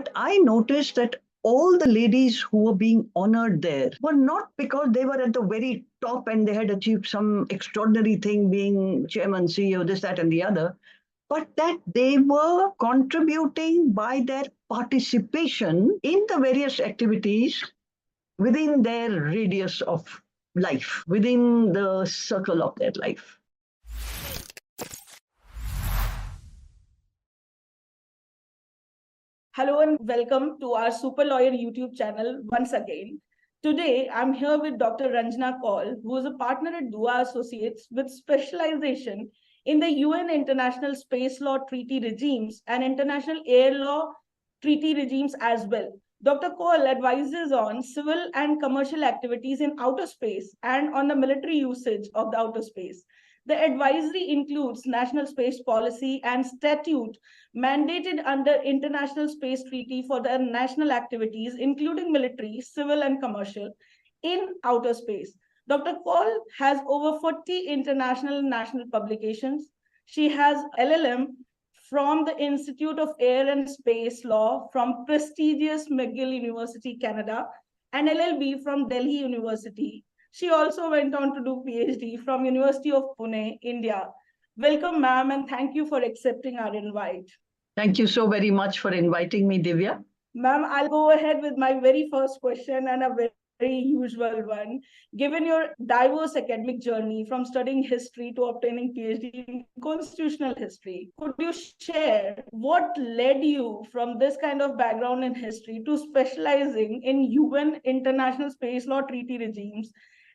But I noticed that all the ladies who were being honored there were not because they were at the very top and they had achieved some extraordinary thing, being chairman, CEO, this, that, and the other, but that they were contributing by their participation in the various activities within their radius of life, within the circle of their life. Hello and welcome to our Superlawyer YouTube channel once again. Today, I'm here with Dr. Ranjana Kaul, who is a partner at Dua Associates with specialization in the UN International Space Law Treaty regimes and International Air Law Treaty regimes as well. Dr. Kaul advises on civil and commercial activities in outer space and on the military usage of the outer space. The advisory includes national space policy and statute mandated under International Space Treaty for their national activities, including military, civil, and commercial, in outer space. Dr. Kaul has over 40 international and national publications. She has LLM from the Institute of Air and Space Law from prestigious McGill University, Canada, and LLB from Delhi University. She also went on to do PhD from University of Pune, India. Welcome, ma'am, and thank you for accepting our invite. Thank you so very much for inviting me, Divya. Ma'am, I'll go ahead with my very first question and a very usual one. Given your diverse academic journey from studying history to obtaining PhD in constitutional history, could you share what led you from this kind of background in history to specializing in UN International Space Law Treaty regimes,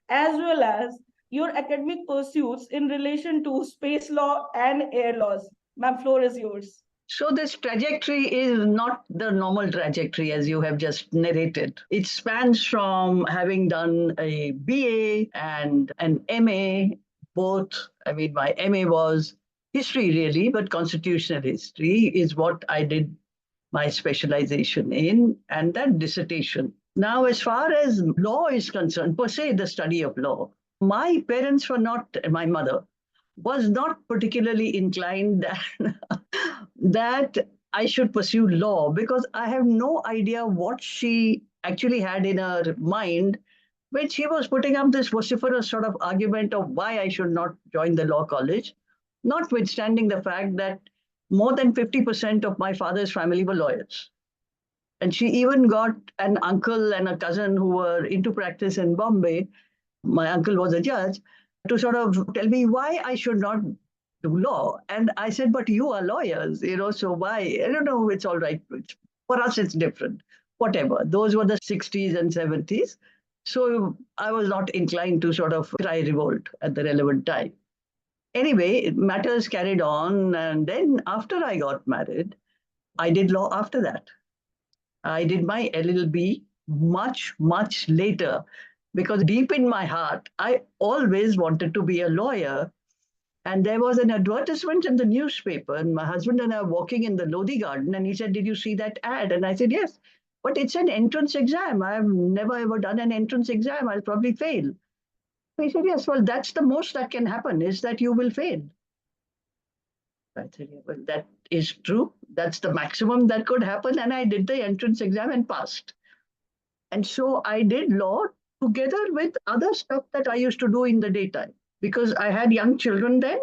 as well as your academic pursuits in relation to space law and air laws? Ma'am, floor is yours. So this trajectory is not the normal trajectory as you have just narrated. It spans from having done a BA and an MA, both. I mean, my MA was history really, but constitutional history is what I did my specialization in, and that dissertation. Now, as far as law is concerned, per se, the study of law, my parents were not, my mother was not particularly inclined that I should pursue law, because I have no idea what she actually had in her mind when she was putting up this vociferous sort of argument of why I should not join the law college, notwithstanding the fact that more than 50% of my father's family were lawyers. And she even got an uncle and a cousin who were into practice in Bombay. My uncle was a judge, to sort of tell me why I should not do law. And I said, but you are lawyers, so why? I don't know, it's all right. For us, it's different. Whatever. Those were the 60s and 70s. So I was not inclined to sort of cry revolt at the relevant time. Anyway, matters carried on. And then after I got married, I did law after that. I did my LLB much, much later, because deep in my heart, I always wanted to be a lawyer. And there was an advertisement in the newspaper, and my husband and I were walking in the Lodi garden, and he said, did you see that ad? And I said, yes, but it's an entrance exam. I've never ever done an entrance exam. I'll probably fail. He said, yes, well, that's the most that can happen, is that you will fail. I said, yeah, well, that is true. That's the maximum that could happen. And I did the entrance exam and passed. And so I did law together with other stuff that I used to do in the daytime, because I had young children then,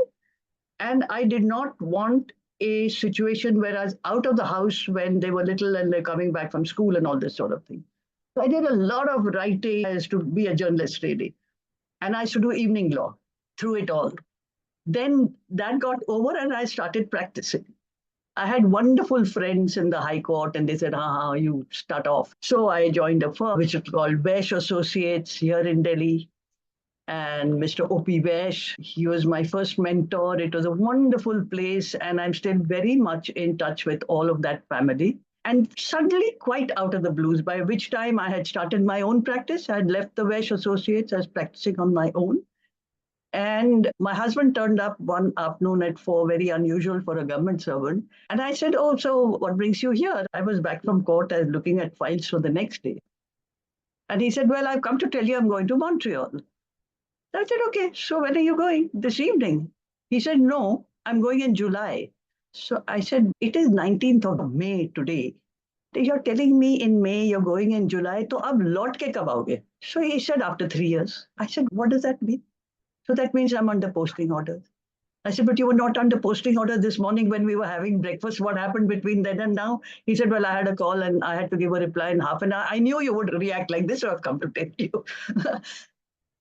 and I did not want a situation where I was out of the house when they were little and they're coming back from school and all this sort of thing. So I did a lot of writing. I used to be a journalist really, and I used to do evening law through it all. Then that got over and I started practicing. I had wonderful friends in the High Court, and they said, you start off. So I joined a firm which is called Vaish Associates here in Delhi. And Mr. O.P. Vaish, he was my first mentor. It was a wonderful place, and I'm still very much in touch with all of that family. And suddenly, quite out of the blues, by which time I had started my own practice. I had left the Vaish Associates. I was practicing on my own. And my husband turned up one afternoon at 4, very unusual for a government servant. And I said, oh, so what brings you here? I was back from court. I was looking at files for the next day. And he said, well, I've come to tell you I'm going to Montreal. I said, okay, so when are you going? This evening? He said, no, I'm going in July. So I said, it is 19th of May today. you're telling me in May, you're going in July, तो अब लौट के कब आओगे? So he said, after 3 years. I said, what does that mean? So that means I'm under posting orders. I said, but you were not under posting order this morning when we were having breakfast. What happened between then and now? He said, well, I had a call and I had to give a reply in half an hour. I knew you would react like this, so I've come to tell you.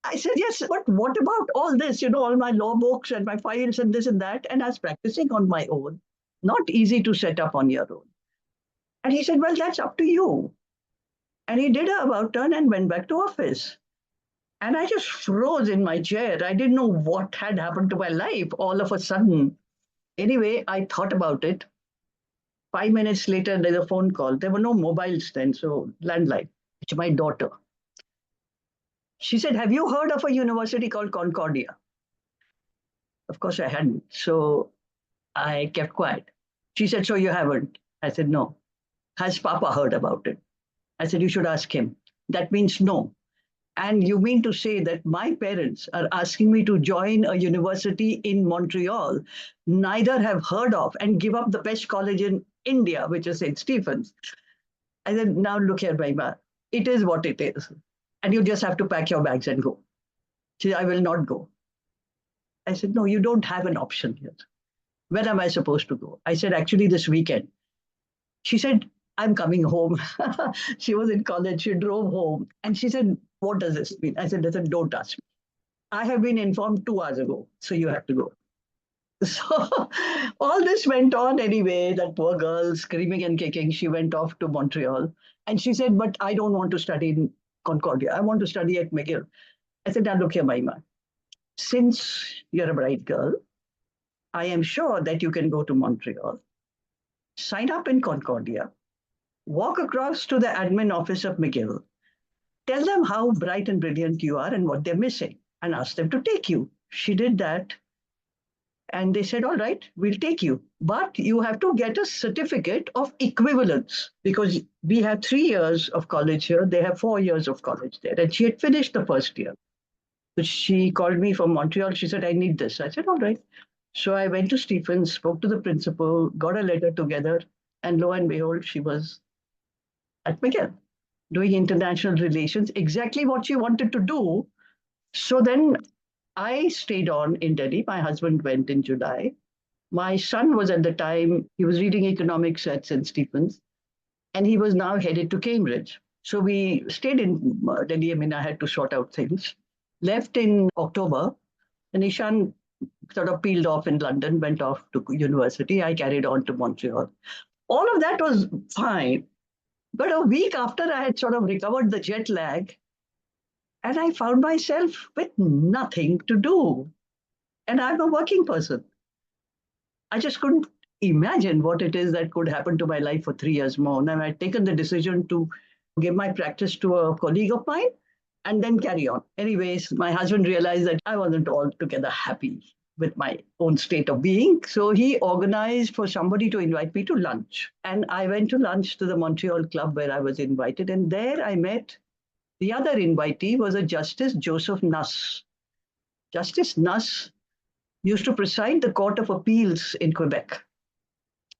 I said, yes, but what about all this? All my law books and my files and this and that. And I was practicing on my own. Not easy to set up on your own. And he said, well, that's up to you. And he did a about turn and went back to office. And I just froze in my chair. I didn't know what had happened to my life all of a sudden. Anyway, I thought about it. 5 minutes later, there's a phone call. There were no mobiles then, so landline. It's my daughter. She said, have you heard of a university called Concordia? Of course, I hadn't. So I kept quiet. She said, so you haven't? I said, no. Has Papa heard about it? I said, you should ask him. That means no. And you mean to say that my parents are asking me to join a university in Montreal, neither have heard of, and give up the best college in India, which is St. Stephen's? I said, now look here, Maima, it is what it is. And you just have to pack your bags and go. She said, I will not go. I said, no, you don't have an option here. When am I supposed to go? I said, actually, this weekend. She said, I'm coming home. She was in college. She drove home. And she said, what does this mean? I said, listen, don't ask me. I have been informed 2 hours ago, so you have to go. So all this went on anyway. That poor girl, screaming and kicking, she went off to Montreal. And she said, but I don't want to study in Concordia. I want to study at McGill. I said, now look here, Maima. Since you're a bright girl, I am sure that you can go to Montreal, sign up in Concordia, walk across to the admin office of McGill, tell them how bright and brilliant you are and what they're missing, and ask them to take you. She did that. And they said, all right, we'll take you. But you have to get a certificate of equivalence because we have 3 years of college here. They have 4 years of college there. And she had finished the first year. So she called me from Montreal. She said, I need this. I said, all right. So I went to Stephens, spoke to the principal, got a letter together. And lo and behold, she was at McGill doing international relations, exactly what she wanted to do. So then I stayed on in Delhi. My husband went in July. My son was at the time, he was reading economics at St. Stephen's, and he was now headed to Cambridge. So we stayed in Delhi. I mean, I had to sort out things. Left in October, and Ishan sort of peeled off in London, went off to university. I carried on to Montreal. All of that was fine. But a week after I had sort of recovered the jet lag, and I found myself with nothing to do. And I'm a working person. I just couldn't imagine what it is that could happen to my life for 3 years more. And I'd taken the decision to give my practice to a colleague of mine and then carry on. Anyways, my husband realized that I wasn't altogether happy with my own state of being. So he organized for somebody to invite me to lunch. And I went to lunch to the Montreal Club where I was invited. And there I met the other invitee was a Justice Joseph Nuss. Justice Nuss used to preside the Court of Appeals in Quebec.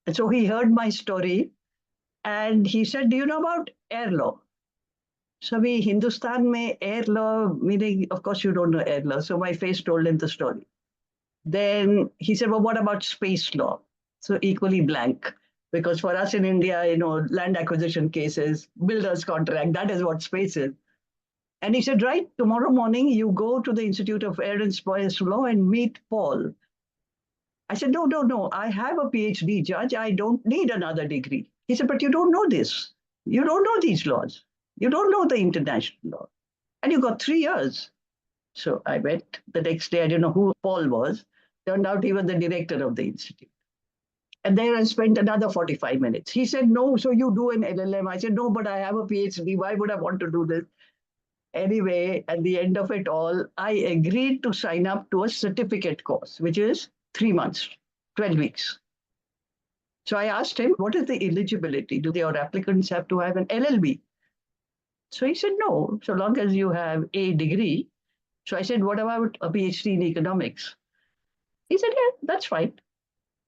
And so he heard my story and he said, do you know about air law? So we Hindustan mein air law, meaning, of course, you don't know air law. So my face told him the story. Then he said, well, what about space law? So equally blank. Because for us in India, land acquisition cases, builder's contract, that is what space is. And he said, right, tomorrow morning, you go to the Institute of Air and Space Law and meet Paul. I said, no, I have a PhD, Judge. I don't need another degree. He said, but you don't know this. You don't know these laws. You don't know the international law. And you got 3 years. So I went the next day. I didn't know who Paul was. Turned out he was the director of the institute. And there I spent another 45 minutes. He said, no, so you do an LLM. I said, no, but I have a PhD. Why would I want to do this? Anyway, at the end of it all, I agreed to sign up to a certificate course, which is 3 months, 12 weeks. So I asked him, what is the eligibility? Do your applicants have to have an LLB? So he said, no, so long as you have a degree. So I said, what about a PhD in economics? He said, yeah, that's fine.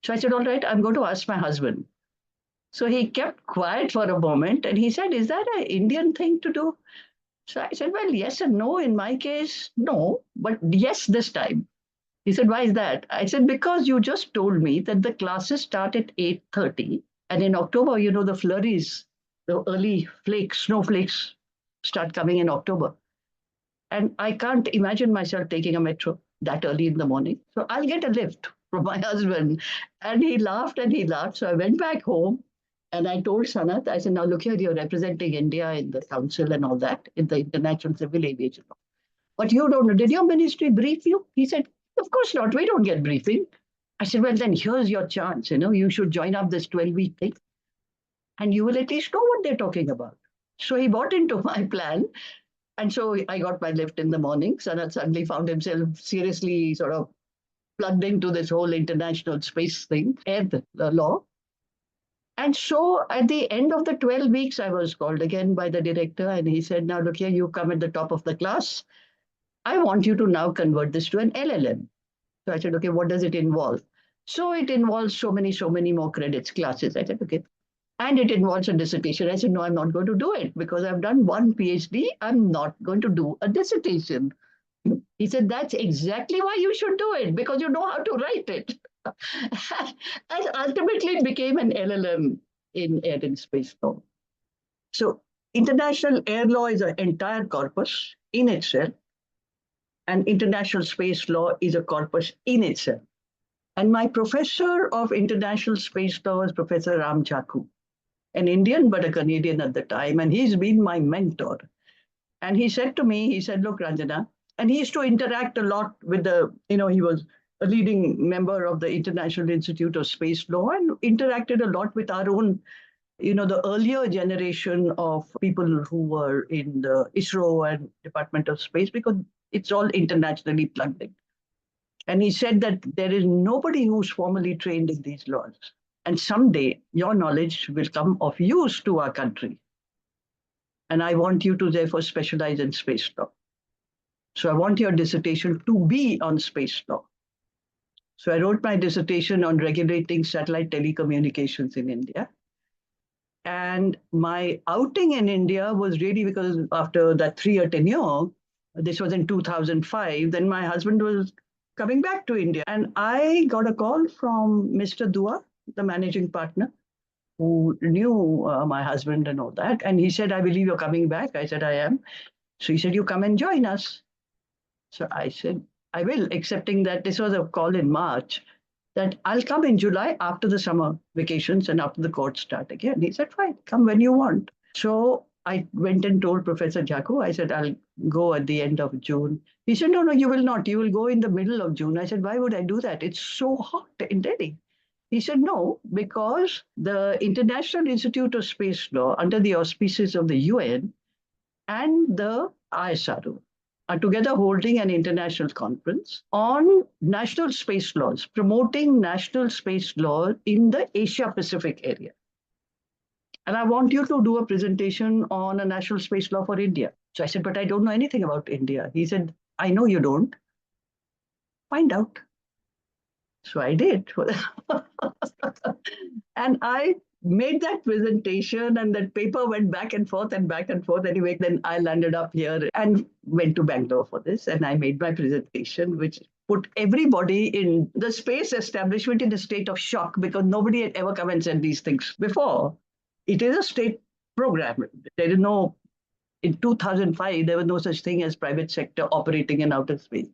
So I said, all right, I'm going to ask my husband. So he kept quiet for a moment and he said, "Is that an Indian thing to do?" So I said, "Well, yes and no. In my case, no, but yes this time." He said, "Why is that?" I said, "Because you just told me that the classes start at 8:30. And in October, the flurries, the early flakes, snowflakes start coming in October. And I can't imagine myself taking a metro that early in the morning. So I'll get a lift from my husband." And he laughed and he laughed. So I went back home and I told Sanat, I said, "Now look here, you're representing India in the council and all that, in the International Civil Aviation Law. But you don't know, did your ministry brief you?" He said, "Of course not. We don't get briefing." I said, "Well, then here's your chance. You should join up this 12-week thing and you will at least know what they're talking about." So he bought into my plan. And so I got my lift in the morning. Sanat suddenly found himself seriously sort of plugged into this whole international space thing, air the law. And so at the end of the 12 weeks, I was called again by the director, and he said, "Now look here, you come at the top of the class. I want you to now convert this to an LLM." So I said, "Okay, what does it involve?" "So it involves so many more credits, classes." I said, "Okay." "And it involves a dissertation." I said, "No, I'm not going to do it because I've done one PhD. I'm not going to do a dissertation." He said, "That's exactly why you should do it, because you know how to write it." And ultimately, it became an LLM in air and space law. So, international air law is an entire corpus in itself, and international space law is a corpus in itself. And my professor of international space law was Professor Ram Jaku, an Indian but a Canadian at the time, and he's been my mentor. And he said to me, he said, "Look, Ranjana," and he used to interact a lot with he was a leading member of the International Institute of Space Law and interacted a lot with our own, the earlier generation of people who were in the ISRO and Department of Space, because it's all internationally plugged in. And he said that there is nobody who's formally trained in these laws. And someday your knowledge will come of use to our country. And I want you to therefore specialize in space law. So I want your dissertation to be on space law. So I wrote my dissertation on regulating satellite telecommunications in India. And my outing in India was really because after that 3-year tenure, this was in 2005, then my husband was coming back to India. And I got a call from Mr. Dua, the managing partner, who knew my husband and all that. And he said, "I believe you're coming back." I said, "I am." So he said, "You come and join us." So I said, "I will," accepting that this was a call in March, that I'll come in July after the summer vacations and after the courts start again. He said, "Fine, come when you want." So I went and told Professor Jaco, I said, "I'll go at the end of June." He said, "No, no, you will not. You will go in the middle of June." I said, "Why would I do that? It's so hot in Delhi." He said, "No, because the International Institute of Space Law, under the auspices of the UN and the ISRO, are together holding an international conference on national space laws, promoting national space law in the Asia Pacific area. And I want you to do a presentation on a national space law for India." So I said, "But I don't know anything about India." He said, "I know you don't. Find out." So I did. And I made that presentation, and that paper went back and forth and back and forth. Anyway, then I landed up here and went to Bangalore for this. And I made my presentation, which put everybody in the space establishment in a state of shock because nobody had ever come and said these things before. It is a state program. There is no, in 2005, there was no such thing as private sector operating in outer space.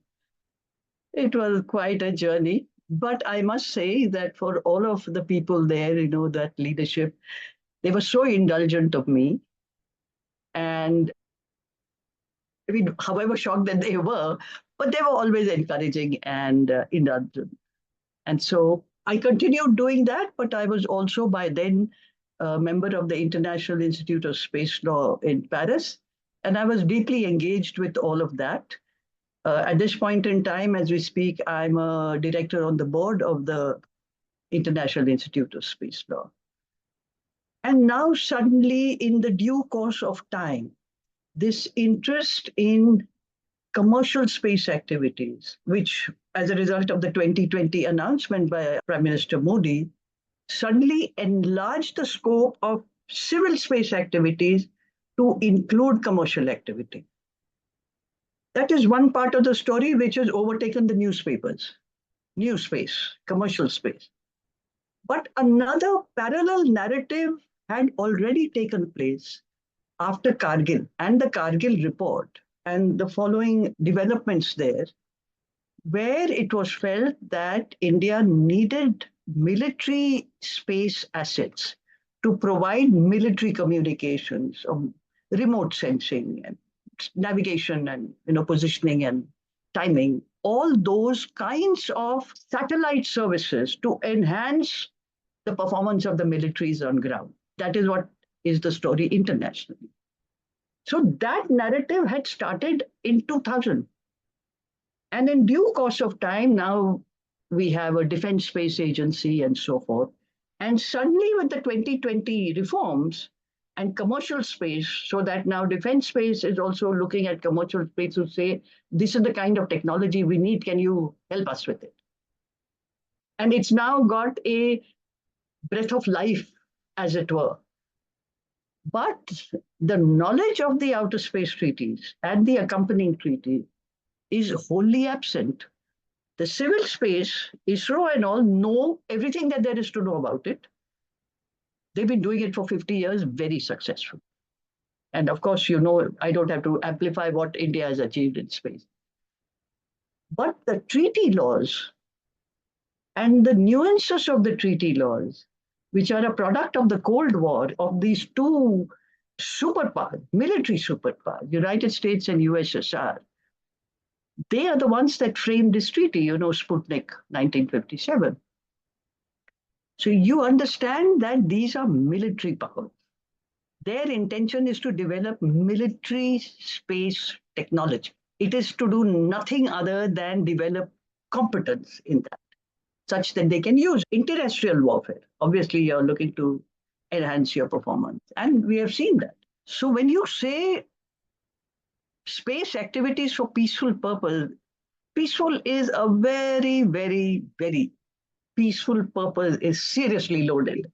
It was quite a journey. But I must say that for all of the people there, that leadership, they were so indulgent of me. And I mean, however shocked that they were, but they were always encouraging and indulgent. And so I continued doing that, but I was also by then a member of the International Institute of Space Law in Paris. And I was deeply engaged with all of that. At this point in time, as we speak, I'm a director on the board of the International Institute of Space Law. And now, suddenly, in the due course of time, this interest in commercial space activities, which, as a result of the 2020 announcement by Prime Minister Modi, suddenly enlarged the scope of civil space activities to include commercial activity. That is one part of the story which has overtaken the newspapers, new space, commercial space. But another parallel narrative had already taken place after Kargil and the Kargil report and the following developments there, where it was felt that India needed military space assets to provide military communications, remote sensing and navigation and positioning and timing, all those kinds of satellite services to enhance the performance of the militaries on ground. That is what is the story internationally. So that narrative had started in 2000. And in due course of time, now we have a defense space agency and so forth. And suddenly, with the 2020 reforms and commercial space, so that now defense space is also looking at commercial space to say, this is the kind of technology we need. Can you help us with it? And it's now got a breath of life, as it were. But the knowledge of the outer space treaties and the accompanying treaty is wholly absent. The civil space, ISRO and all know everything that there is to know about it. They've been doing it for 50 years, very successful. And of course, I don't have to amplify what India has achieved in space. But the treaty laws and the nuances of the treaty laws, which are a product of the Cold War, of these two superpowers, military superpowers, United States and USSR, they are the ones that framed this treaty, Sputnik 1957. So you understand that these are military powers. Their intention is to develop military space technology. It is to do nothing other than develop competence in that, such that they can use in terrestrial warfare. Obviously, you're looking to enhance your performance. And we have seen that. So when you say space activities for peaceful purpose, peaceful is a very, very, very peaceful purpose is seriously loaded.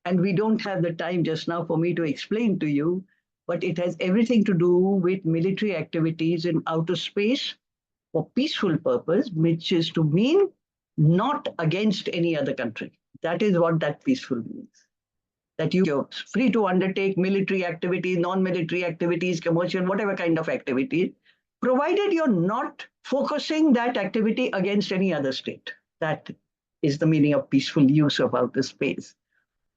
And we don't have the time just now for me to explain to you, but it has everything to do with military activities in outer space for peaceful purpose, which is to mean not against any other country. That is what that peaceful means. That you're free to undertake military activities, non-military activities, commercial, whatever kind of activity, provided you're not focusing that activity against any other state. That is the meaning of peaceful use of outer space.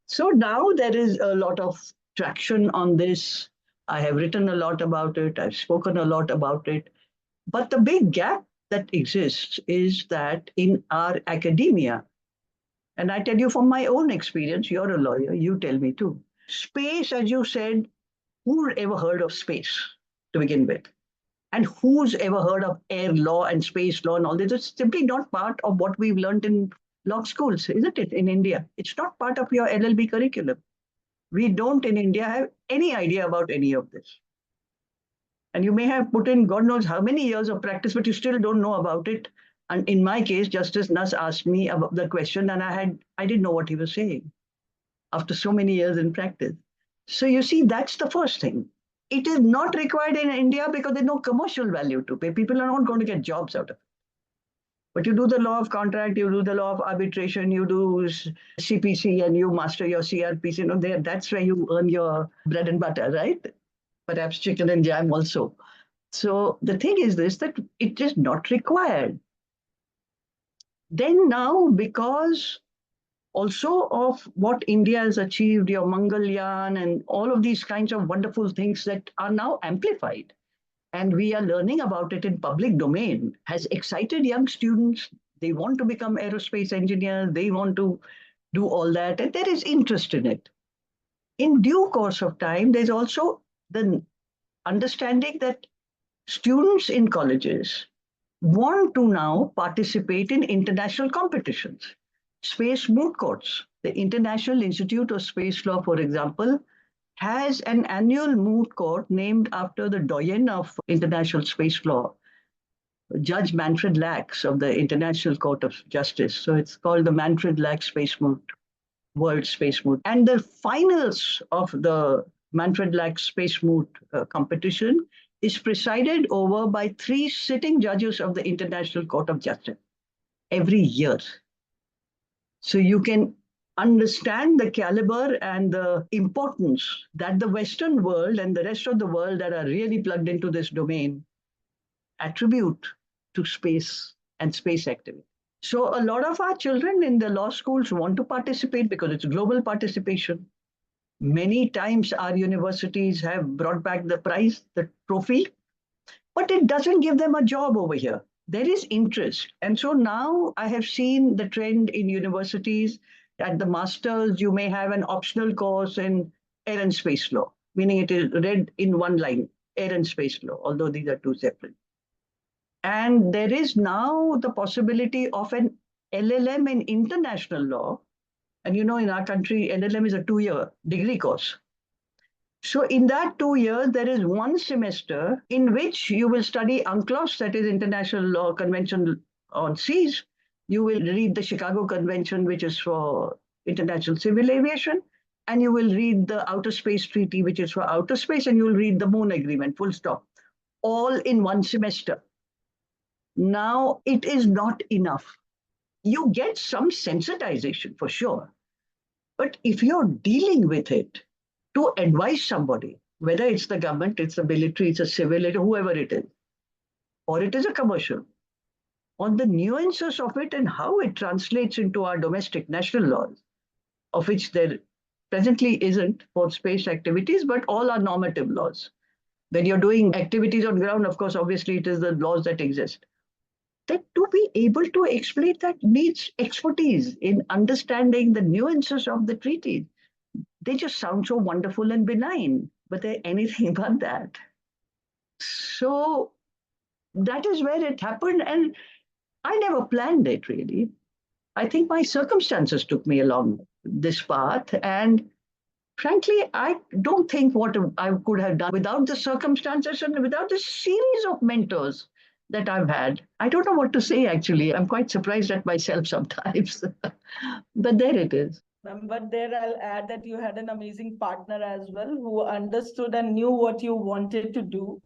So now there is a lot of traction on this. I have written a lot about it. I've spoken a lot about it. But the big gap that exists is that in our academia, and I tell you from my own experience, you're a lawyer, you tell me too. Space, as you said, who ever heard of space to begin with? And who's ever heard of air law and space law and all this? It's simply not part of what we've learned in law schools, isn't it, in India? It's not part of your LLB curriculum. We don't in India have any idea about any of this. And you may have put in God knows how many years of practice, but you still don't know about it. And in my case, Justice Nuss asked me about the question, and I didn't know what he was saying after so many years in practice. So you see, that's the first thing. It is not required in India because there's no commercial value to pay. People are not going to get jobs out of it. But you do the law of contract, you do the law of arbitration, you do CPC, and you master your CRPC. That's where you earn your bread and butter, right? Perhaps chicken and jam also. So the thing is this, that it is not required. Then now, because also of what India has achieved, your Mangalyaan and all of these kinds of wonderful things that are now amplified, and we are learning about it in public domain, has excited young students. They want to become aerospace engineers. They want to do all that, and there is interest in it. In due course of time, there's also the understanding that students in colleges want to now participate in international competitions. Space moot courts. The International Institute of Space Law, for example, has an annual moot court named after the doyen of international space law, Judge Manfred Lacks of the International Court of Justice. So it's called the Manfred Lacks Space Moot. World Space Moot. And the finals of the Manfred Lack Space Moot competition is presided over by 3 sitting judges of the International Court of Justice every year. So you can understand the caliber and the importance that the Western world and the rest of the world that are really plugged into this domain attribute to space and space activity. So a lot of our children in the law schools want to participate because it's global participation. Many times our universities have brought back the prize, the trophy, but it doesn't give them a job over here. There is interest. And so now I have seen the trend in universities. At the master's, you may have an optional course in air and space law, meaning it is read in one line, air and space law, although these are two separate. And there is now the possibility of an LLM in international law. And you know, in our country, LLM is a 2-year degree course. So in that 2 years, there is one semester in which you will study UNCLOS, that is International Law Convention on Seas. You will read the Chicago Convention, which is for international civil aviation. And you will read the Outer Space Treaty, which is for outer space. And you will read the Moon Agreement, full stop, all in one semester. Now, it is not enough. You get some sensitization for sure. But if you're dealing with it to advise somebody, whether it's the government, it's the military, it's a civil, whoever it is, or it is a commercial, on the nuances of it and how it translates into our domestic national laws, of which there presently isn't for space activities, but all are normative laws. When you're doing activities on ground, of course, obviously it is the laws that exist. That to be able to explain that needs expertise in understanding the nuances of the treaty. They just sound so wonderful and benign, but they're anything but that. So that is where it happened. And I never planned it really. I think my circumstances took me along this path. And frankly, I don't think what I could have done without the circumstances and without the series of mentors that I've had. I don't know what to say, actually. I'm quite surprised at myself sometimes. But there it is. But there I'll add that you had an amazing partner as well who understood and knew what you wanted to do.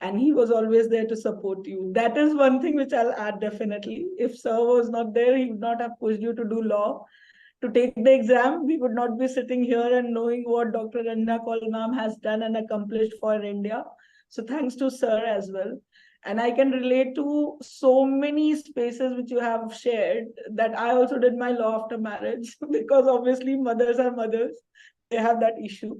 And he was always there to support you. That is one thing which I'll add definitely. If Sir was not there, he would not have pushed you to do law. To take the exam, we would not be sitting here and knowing what Dr. Ranjana Kaul ma'am has done and accomplished for India. So thanks to Sir as well. And I can relate to so many spaces which you have shared that I also did my law after marriage because obviously mothers are mothers. They have that issue.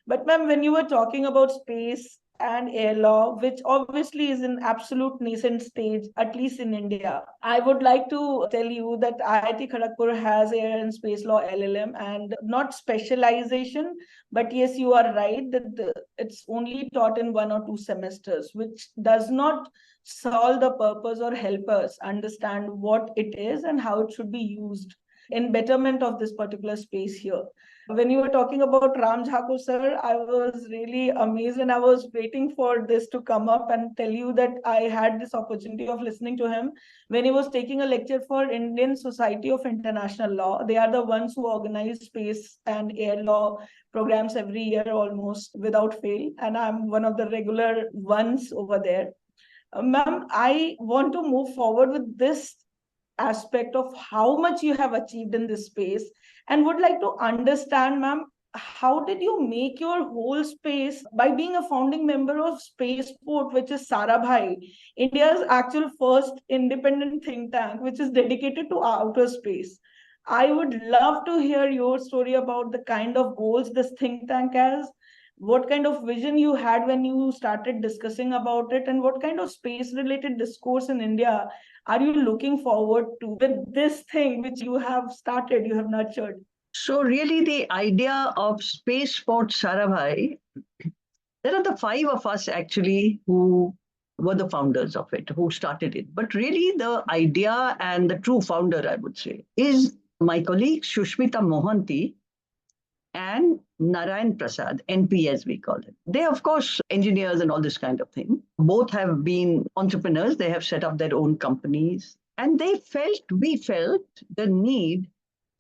But ma'am, when you were talking about space and air law, which obviously is an absolute nascent stage, at least in India, I would like to tell you that IIT Kharagpur has air and space law LLM and not specialization, but yes, you are right that it's only taught in 1 or 2 semesters, which does not solve the purpose or help us understand what it is and how it should be used in betterment of this particular space here. When you were talking about Ram Thakur sir, I was really amazed and I was waiting for this to come up and tell you that I had this opportunity of listening to him when he was taking a lecture for Indian Society of International Law. They are the ones who organize space and air law programs every year almost without fail. And I'm one of the regular ones over there. Ma'am, I want to move forward with this aspect of how much you have achieved in this space and would like to understand, ma'am, how did you make your whole space by being a founding member of Spaceport, which is Sarabhai, India's actual first independent think tank, which is dedicated to outer space. I would love to hear your story about the kind of goals this think tank has, what kind of vision you had when you started discussing about it, and what kind of space related discourse in India are you looking forward to with this thing which you have started, you have nurtured? So really the idea of Spaceport Sarabhai, there are the 5 of us actually who were the founders of it, who started it. But really the idea and the true founder, I would say, is my colleagues Shushmita Mohanty and Narayan Prasad, NP as we call it. They, of course, engineers and all this kind of thing. Both have been entrepreneurs. They have set up their own companies. And we felt the need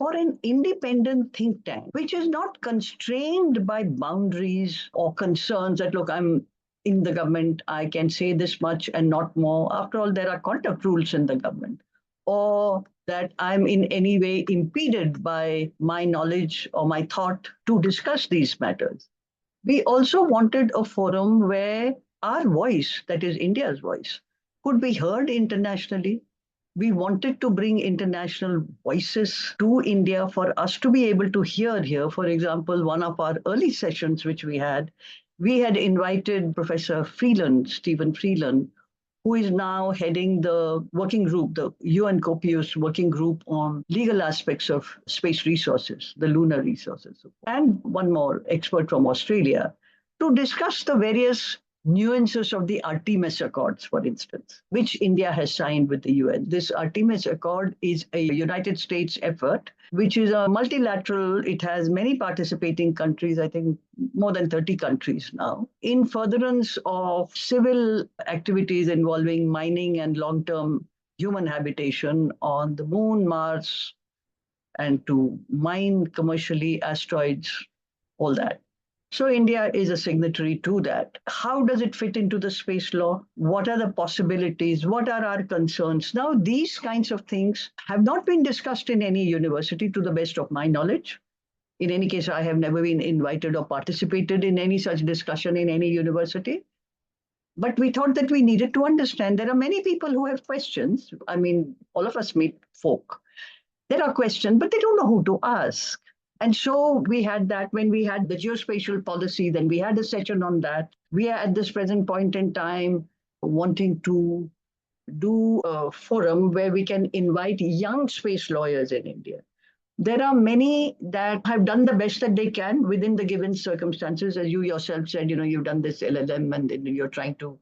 for an independent think tank, which is not constrained by boundaries or concerns that, look, I'm in the government, I can say this much and not more. After all, there are conduct rules in the government. Or that I'm in any way impeded by my knowledge or my thought to discuss these matters. We also wanted a forum where our voice, that is India's voice, could be heard internationally. We wanted to bring international voices to India for us to be able to hear here. For example, one of our early sessions, which we had invited Professor Freeland, Stephen Freeland, who is now heading the working group, the UN COPIUS working group on legal aspects of space resources, the lunar resources, and one more expert from Australia to discuss the various nuances of the Artemis Accords, for instance, which India has signed with the UN. This Artemis Accord is a United States effort, which is a multilateral, it has many participating countries, I think more than 30 countries now, in furtherance of civil activities involving mining and long-term human habitation on the moon, Mars, and to mine commercially asteroids, all that. So India is a signatory to that. How does it fit into the space law? What are the possibilities? What are our concerns? Now, these kinds of things have not been discussed in any university to the best of my knowledge. In any case, I have never been invited or participated in any such discussion in any university. But we thought that we needed to understand there are many people who have questions. I mean, all of us meet folk. There are questions, but they don't know who to ask. And so we had that when we had the geospatial policy, then we had a session on that. We are at this present point in time wanting to do a forum where we can invite young space lawyers in India. There are many that have done the best that they can within the given circumstances. As you yourself said, you've done this LLM and you're trying to.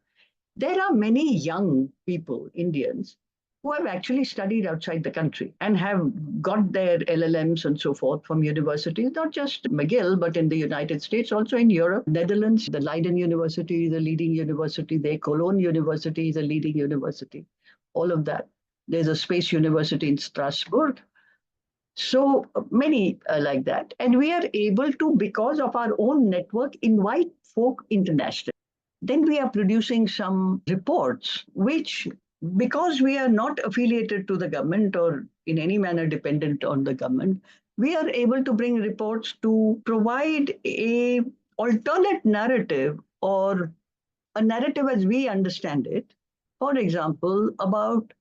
There are many young people, Indians, who have actually studied outside the country and have got their LLMs and so forth from universities, not just McGill, but in the United States, also in Europe, Netherlands. The Leiden University is a leading university there. Cologne University is a leading university. All of that. There's a space university in Strasbourg. So many like that. And we are able to, because of our own network, invite folk internationally. Then we are producing some reports, which, because we are not affiliated to the government or in any manner dependent on the government, we are able to bring reports to provide a alternate narrative or a narrative as we understand it. For example, about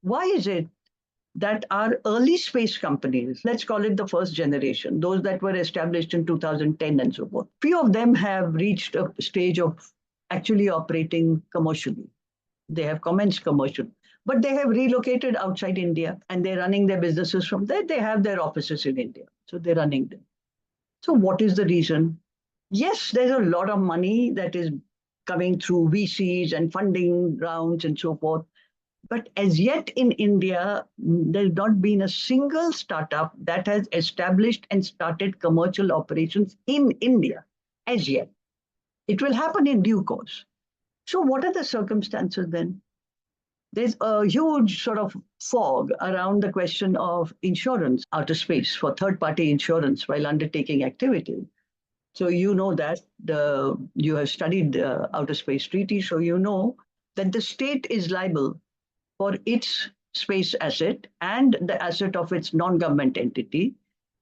why is it that our early space companies, let's call it the first generation, those that were established in 2010 and so forth, few of them have reached a stage of actually operating commercially. They have commenced commercial, but they have relocated outside India and they're running their businesses from there. They have their offices in India, so they're running them. So what is the reason? Yes, there's a lot of money that is coming through VCs and funding rounds and so forth. But as yet in India, there's not been a single startup that has established and started commercial operations in India as yet. It will happen in due course. So what are the circumstances then? There's a huge sort of fog around the question of insurance outer space for third-party insurance while undertaking activity. So you know that you have studied the outer space treaty, so you know that the state is liable for its space asset and the asset of its non-government entity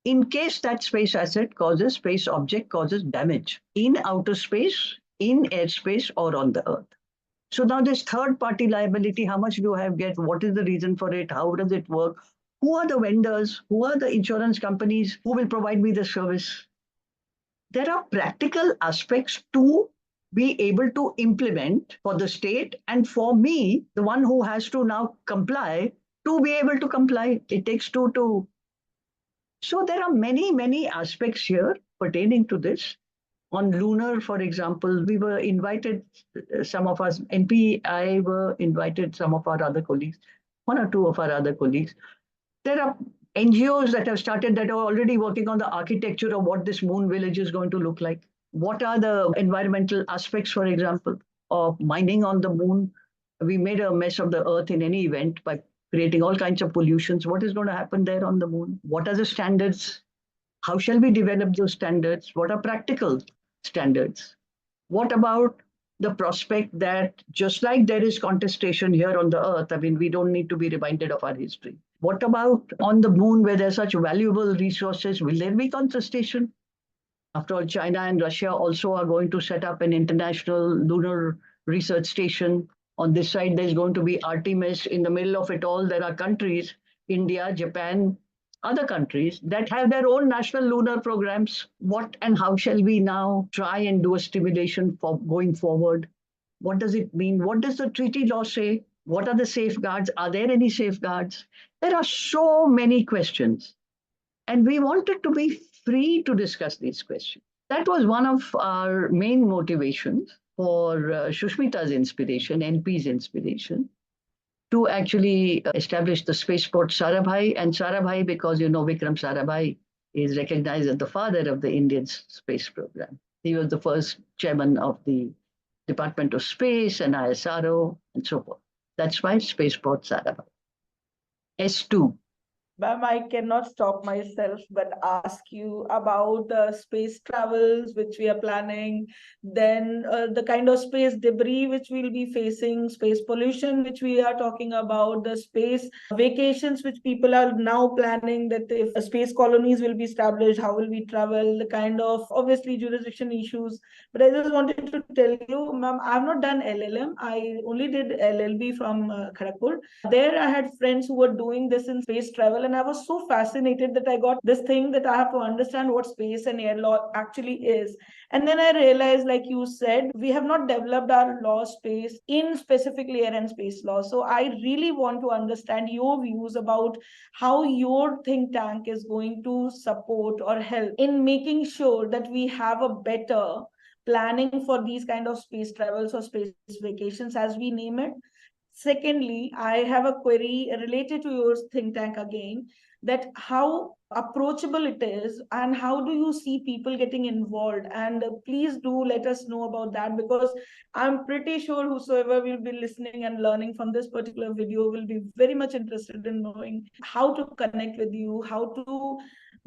in case that space asset causes, space object causes damage in outer space, in airspace, or on the Earth. So now this third-party liability, how much do I get? What is the reason for it? How does it work? Who are the vendors? Who are the insurance companies who will provide me the service? There are practical aspects to be able to implement for the state and for me, the one who has to now comply, to be able to comply. It takes two to. So there are many, many aspects here pertaining to this. On lunar, for example, we were invited, some of us, NPI were invited, some of our other colleagues, one or two of our other colleagues. There are NGOs that have started that are already working on the architecture of what this moon village is going to look like. What are the environmental aspects, for example, of mining on the moon? We made a mess of the Earth in any event by creating all kinds of pollutions. What is going to happen there on the moon? What are the standards? How shall we develop those standards? What are practical standards? What about the prospect that just like there is contestation here on the earth, I mean, we don't need to be reminded of our history. What about on the moon where there's such valuable resources? Will there be contestation? After all, China and Russia also are going to set up an international lunar research station. On this side, there's going to be Artemis. In the middle of it all, there are countries, India, Japan, other countries that have their own national lunar programs. What and how shall we now try and do a stimulation for going forward? What does it mean? What does the treaty law say? What are the safeguards? Are there any safeguards? There are so many questions. And we wanted to be free to discuss these questions. That was one of our main motivations for Shushmita's inspiration, NP's inspiration, to actually establish the spaceport Sarabhai. And Sarabhai, because Vikram Sarabhai is recognized as the father of the Indian space program. He was the first chairman of the Department of Space and ISRO and so forth. That's why Spaceport Sarabhai. S2. Ma'am, I cannot stop myself but ask you about the space travels which we are planning, then the kind of space debris which we'll be facing, space pollution which we are talking about, the space vacations which people are now planning, that if space colonies will be established, how will we travel, the kind of obviously jurisdiction issues. But I just wanted to tell you, ma'am, I've not done LLM. I only did LLB from Kharagpur. There I had friends who were doing this in space travel, and I was so fascinated that I got this thing that I have to understand what space and air law actually is. And then I realized, like you said, we have not developed our law space in specifically air and space law. So I really want to understand your views about how your think tank is going to support or help in making sure that we have a better planning for these kind of space travels or space vacations, as we name it. Secondly, I have a query related to your think tank again, that how approachable it is and how do you see people getting involved, and please do let us know about that, because I'm pretty sure whosoever will be listening and learning from this particular video will be very much interested in knowing how to connect with you, how to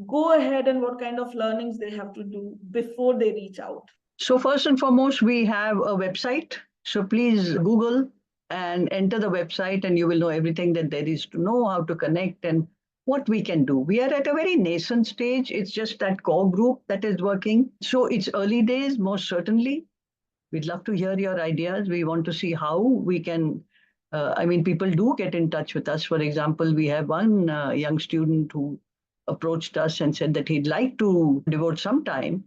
go ahead, and what kind of learnings they have to do before they reach out. So first and foremost, we have a website. So please Google and enter the website and you will know everything that there is to know, how to connect and what we can do. We are at a very nascent stage. It's just that core group that is working. So it's early days, most certainly. We'd love to hear your ideas. We want to see how we can, people do get in touch with us. For example, we have one young student who approached us and said that he'd like to devote some time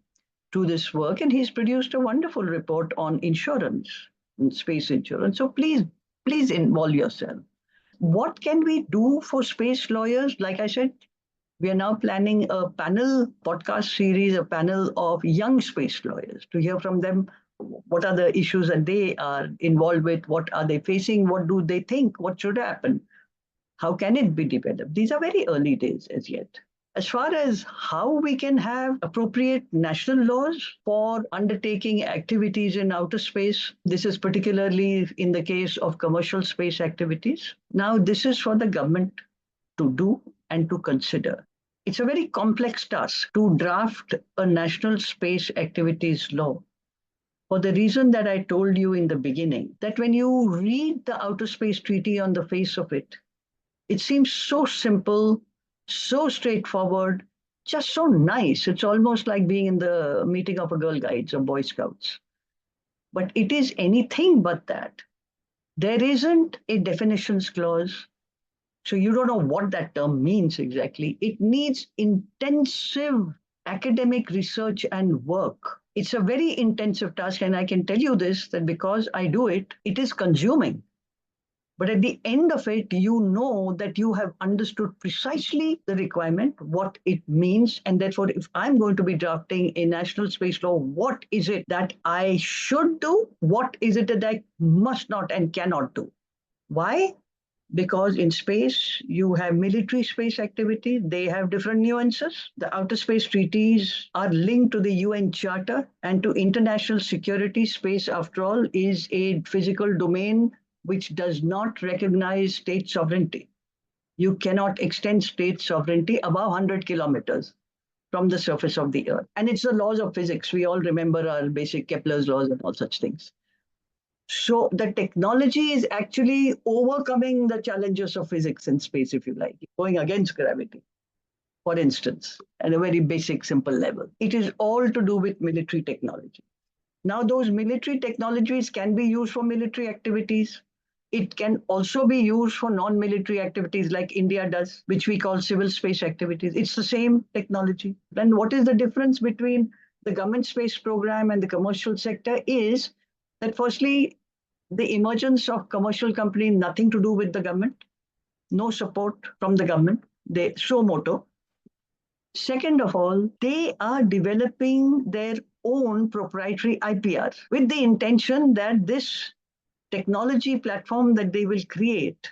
to this work, and he's produced a wonderful report on insurance, space insurance. So please involve yourself. What can we do for space lawyers? Like I said, we are now planning a panel podcast series, a panel of young space lawyers to hear from them. What are the issues that they are involved with? What are they facing? What do they think? What should happen? How can it be developed? These are very early days as yet. As far as how we can have appropriate national laws for undertaking activities in outer space, this is particularly in the case of commercial space activities. Now, this is for the government to do and to consider. It's a very complex task to draft a national space activities law, for the reason that I told you in the beginning, that when you read the Outer Space Treaty on the face of it, it seems so simple, so straightforward, just so nice. It's almost like being in the meeting of a Girl Guides or Boy Scouts. But it is anything but that. There isn't a definitions clause, so you don't know what that term means exactly. It needs intensive academic research and work. It's a very intensive task, and I can tell you this, that because I do it, it is consuming. But at the end of it, you know that you have understood precisely the requirement, what it means. And therefore, if I'm going to be drafting a national space law, what is it that I should do? What is it that I must not and cannot do? Why? Because in space, you have military space activity. They have different nuances. The outer space treaties are linked to the UN Charter and to international security. Space, after all, is a physical domain which does not recognize state sovereignty. You cannot extend state sovereignty above 100 kilometers from the surface of the earth. And it's the laws of physics. We all remember our basic Kepler's laws and all such things. So the technology is actually overcoming the challenges of physics in space, if you like, going against gravity, for instance, at a very basic, simple level. It is all to do with military technology. Now, those military technologies can be used for military activities. It can also be used for non-military activities like India does, which we call civil space activities. It's the same technology. Then what is the difference between the government space program and the commercial sector is that firstly, the emergence of commercial companies, nothing to do with the government, no support from the government, they show moto. Second of all, they are developing their own proprietary IPR with the intention that this technology platform that they will create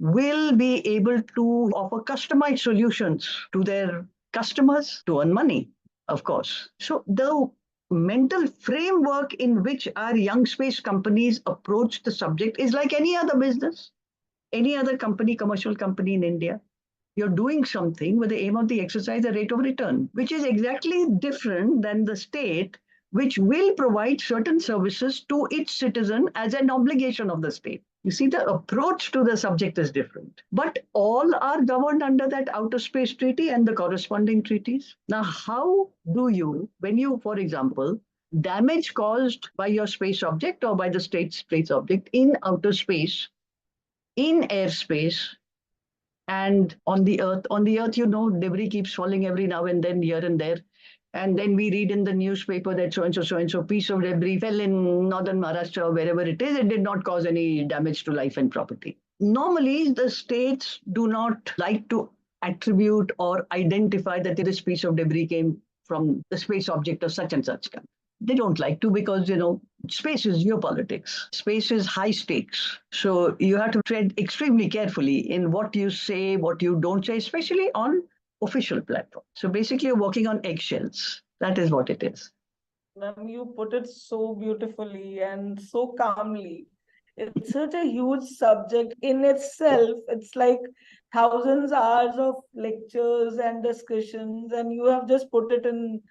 will be able to offer customized solutions to their customers to earn money, of course. So the mental framework in which our young space companies approach the subject is like any other business, any other company, commercial company in India. You're doing something with the aim of the exercise a rate of return, which is exactly different than the state, which will provide certain services to its citizen as an obligation of the state. You see, the approach to the subject is different, but all are governed under that outer space treaty and the corresponding treaties. Now, how do you, when you, for example, damage caused by your space object or by the state's space object in outer space, in airspace, and on the earth, debris keeps falling every now and then here and there. And then we read in the newspaper that so and so piece of debris fell in northern Maharashtra or wherever it is. It did not cause any damage to life and property. Normally, the states do not like to attribute or identify that this piece of debris came from the space object of such and such country. They don't like to because, space is geopolitics. Space is high stakes. So you have to tread extremely carefully in what you say, what you don't say, especially on official platforms. So basically, you're walking on eggshells. That is what it is. Ma'am, you put it so beautifully and so calmly. It's such a huge subject in itself. It's like thousands hours of lectures and discussions, and you have just put it in,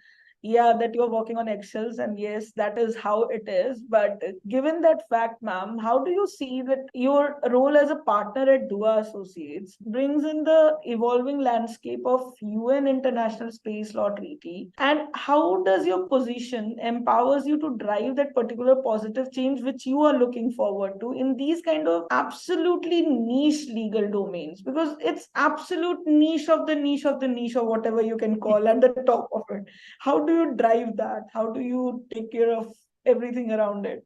yeah, that you're working on eggshells, and yes, that is how it is. But given that fact, ma'am, how do you see that your role as a partner at Dua Associates brings in the evolving landscape of UN International Space Law Treaty, and how does your position empowers you to drive that particular positive change which you are looking forward to in these kind of absolutely niche legal domains? Because it's absolute niche of the niche of the niche, or whatever you can call at the top of it. How do you drive that? How do you take care of everything around it?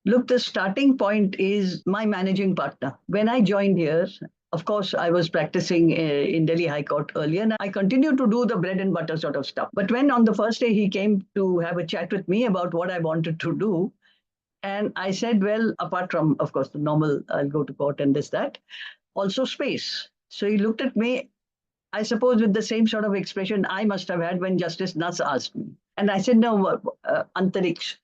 Look, the starting point is my managing partner. When I joined here, of course, I was practicing in Delhi High Court earlier, and I continued to do the bread and butter sort of stuff. But when on the first day he came to have a chat with me about what I wanted to do, and I said, well, apart from, of course, the normal, I'll go to court and this, that, also space. So he looked at me, I suppose, with the same sort of expression I must have had when Justice Nuss asked me. And I said, no, Antariksh.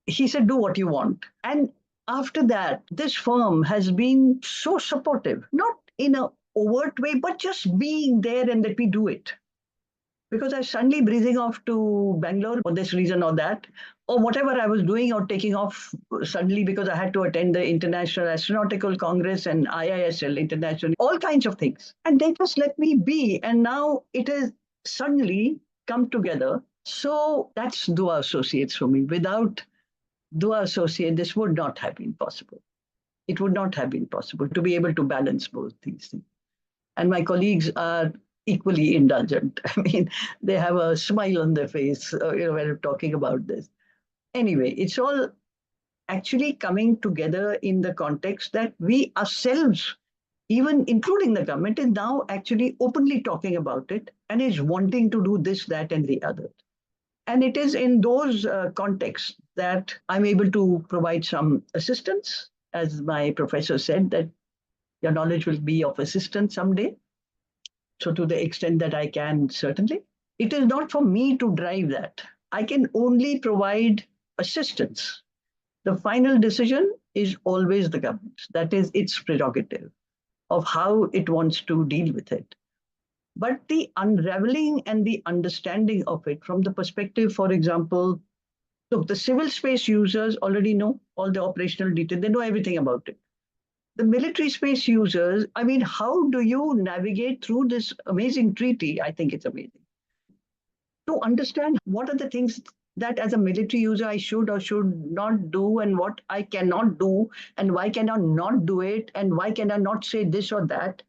He said, do what you want. And after that, this firm has been so supportive, not in an overt way, but just being there and that we do it. Because I was suddenly breezing off to Bangalore for this reason or that, or whatever I was doing or taking off suddenly because I had to attend the International Astronautical Congress and IISL International, all kinds of things. And they just let me be. And now it has suddenly come together. So that's Dua Associates for me. Without Dua Associate, this would not have been possible. It would not have been possible to be able to balance both these things. And my colleagues are equally indulgent. I mean, they have a smile on their face, when I'm talking about this. Anyway, it's all actually coming together in the context that we ourselves, even including the government, is now actually openly talking about it and is wanting to do this, that, and the other. And it is in those contexts that I'm able to provide some assistance. As my professor said, that your knowledge will be of assistance someday. So to the extent that I can, certainly. It is not for me to drive that. I can only provide assistance. The final decision is always the government's. That is its prerogative. of how it wants to deal with it. But the unraveling and the understanding of it from the perspective, for example, look, the civil space users already know all the operational detail, they know everything about it. The military space users, I mean, how do you navigate through this amazing treaty? I think it's amazing. To understand what are the things that as a military user I should or should not do, and what I cannot do, and why can I not do it, and why can I not say this or that.